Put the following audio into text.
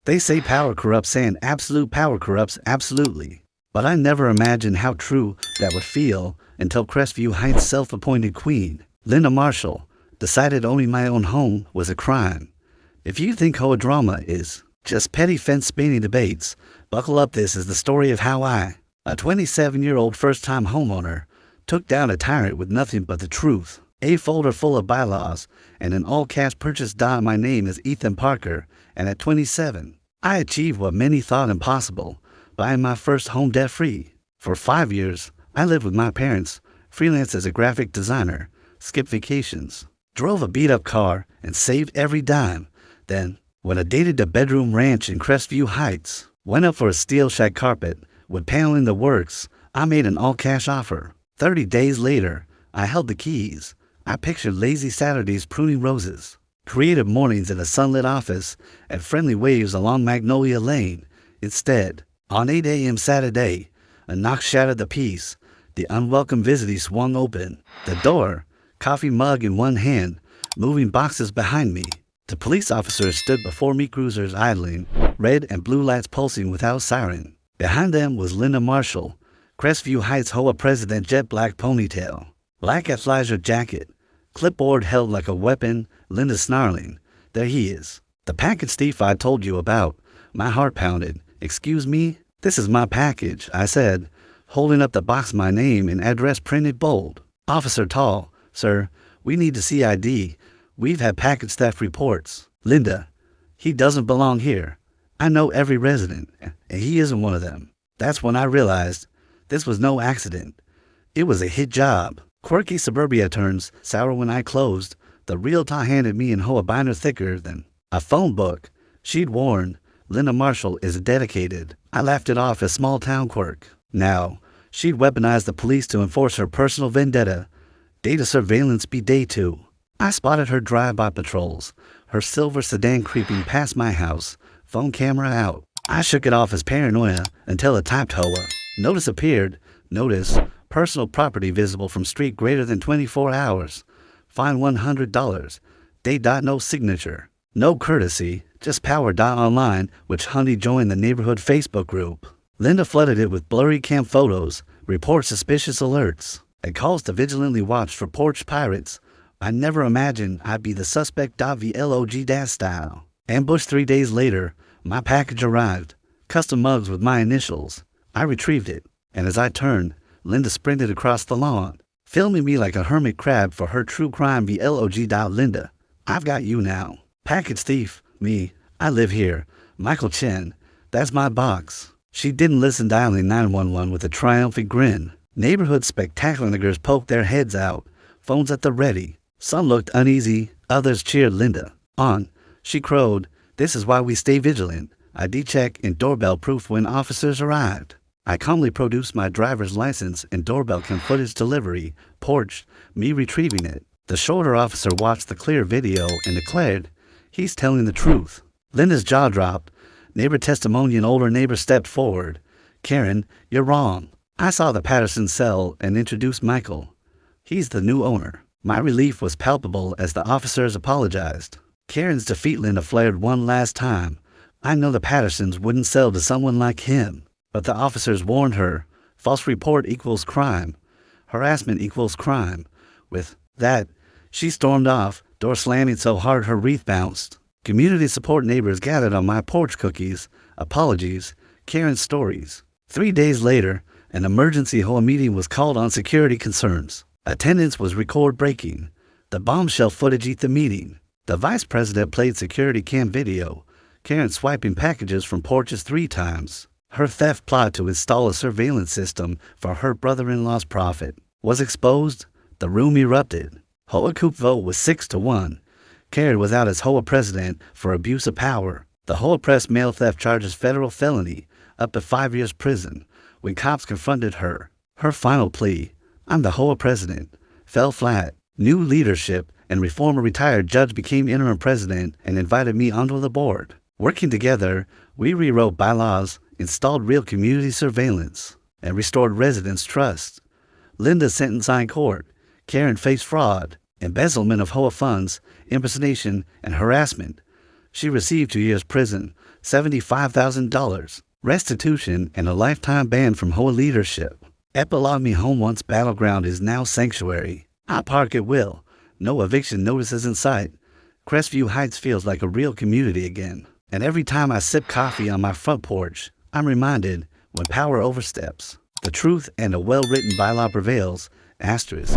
They say power corrupts and absolute power corrupts absolutely. But I never imagined how true that would feel until Crestview Heights' self-appointed queen, Linda Marshall, decided owning my own home was a crime. If you think HOA drama is just petty fence-spinning debates, buckle up. This is the story of how I, a 27-year-old first-time homeowner, took down a tyrant with nothing but the truth, a folder full of bylaws, and an all-cash purchase. My name is Ethan Parker, and at 27, I achieved what many thought impossible, buying my first home debt-free. For 5 years, I lived with my parents, freelanced as a graphic designer, skipped vacations, drove a beat-up car, and saved every dime. Then, when a dated-to-bedroom ranch in Crestview Heights went up for a steel shag carpet with paneling the works, I made an all-cash offer. 30 days later, I held the keys. I pictured lazy Saturdays pruning roses, creative mornings in a sunlit office, and friendly waves along Magnolia Lane. Instead, on 8 a.m. Saturday, a knock shattered the peace. The unwelcome visitor swung open the door, coffee mug in one hand, moving boxes behind me. The police officers stood before me, cruisers idling, red and blue lights pulsing without siren. Behind them was Linda Marshall, Crestview Heights HOA president, jet black ponytail, black athleisure jacket, clipboard held like a weapon. Linda snarling, "There he is, the package thief I told you about." My heart pounded. "Excuse me?" "This is my package," I said, holding up the box, my name and address printed bold. "Officer Tall, sir, we need to see ID. We've had package theft reports." "Linda, he doesn't belong here. I know every resident, and he isn't one of them." That's when I realized this was no accident. It was a hit job. Quirky suburbia turns sour when I closed. The realtor handed me an HOA binder thicker than a phone book. She'd warned, "Linda Marshall is dedicated." I laughed it off as small-town quirk. Now, she'd weaponized the police to enforce her personal vendetta. Data surveillance be day 2. I spotted her drive-by patrols, her silver sedan creeping past my house, phone camera out. I shook it off as paranoia until a typed HOA notice appeared. Notice, personal property visible from street greater than 24 hours. Fine $100. Date. No signature. No courtesy, just power. Online, which Honey joined the neighborhood Facebook group. Linda flooded it with blurry cam photos, report suspicious alerts, and calls to vigilantly watch for porch pirates. I never imagined I'd be the suspect. Vlog style. Ambush. 3 days later, my package arrived. Custom mugs with my initials. I retrieved it, and as I turned, Linda sprinted across the lawn, filming me like a hermit crab for her true crime vlog. "Linda, I've got you now." "Package thief, me, I live here. Michael Chen, that's my box." She didn't listen, dialing 911 with a triumphant grin. Neighborhood spectaculars poked their heads out, phones at the ready. Some looked uneasy, others cheered Linda on. She crowed, "This is why we stay vigilant. ID check and doorbell proof." When officers arrived, I calmly produced my driver's license and doorbell cam footage. Delivery, porch, me retrieving it. The shorter officer watched the clear video and declared, "He's telling the truth." Linda's jaw dropped. Neighbor testimony. An older neighbor stepped forward. "Karen, you're wrong. I saw the Patterson cell and introduced Michael. He's the new owner." My relief was palpable as the officers apologized. Karen's defeat. Linda flared one last time. "I know the Pattersons wouldn't sell to someone like him." But the officers warned her, false report equals crime. Harassment equals crime. With that, she stormed off, door slamming so hard her wreath bounced. Community support neighbors gathered on my porch. Cookies, apologies, Karen's stories. 3 days later, an emergency HOA meeting was called on security concerns. Attendance was record-breaking. The bombshell footage at the meeting. The vice president played security cam video. Karen swiping packages from porches 3 times. Her theft plot to install a surveillance system for her brother-in-law's profit was exposed. The room erupted. HOA coup vote was 6-1. Karen was out as HOA president for abuse of power. The HOA pressed mail theft charges federal felony, up to 5 years prison. When cops confronted her, her final plea, "I'm the HOA president," fell flat. New leadership and reformer retired judge became interim president and invited me onto the board. Working together, we rewrote bylaws, installed real community surveillance, and restored residents' trust. Linda's sentence in court. Karen faced fraud, embezzlement of HOA funds, impersonation, and harassment. She received 2 years prison, $75,000, restitution, and a lifetime ban from HOA leadership. Epilogue: Me home once battleground is now sanctuary. I park at will. No eviction notices in sight. Crestview Heights feels like a real community again. And every time I sip coffee on my front porch, I'm reminded, when power oversteps, the truth and a well-written bylaw prevails, asterisk,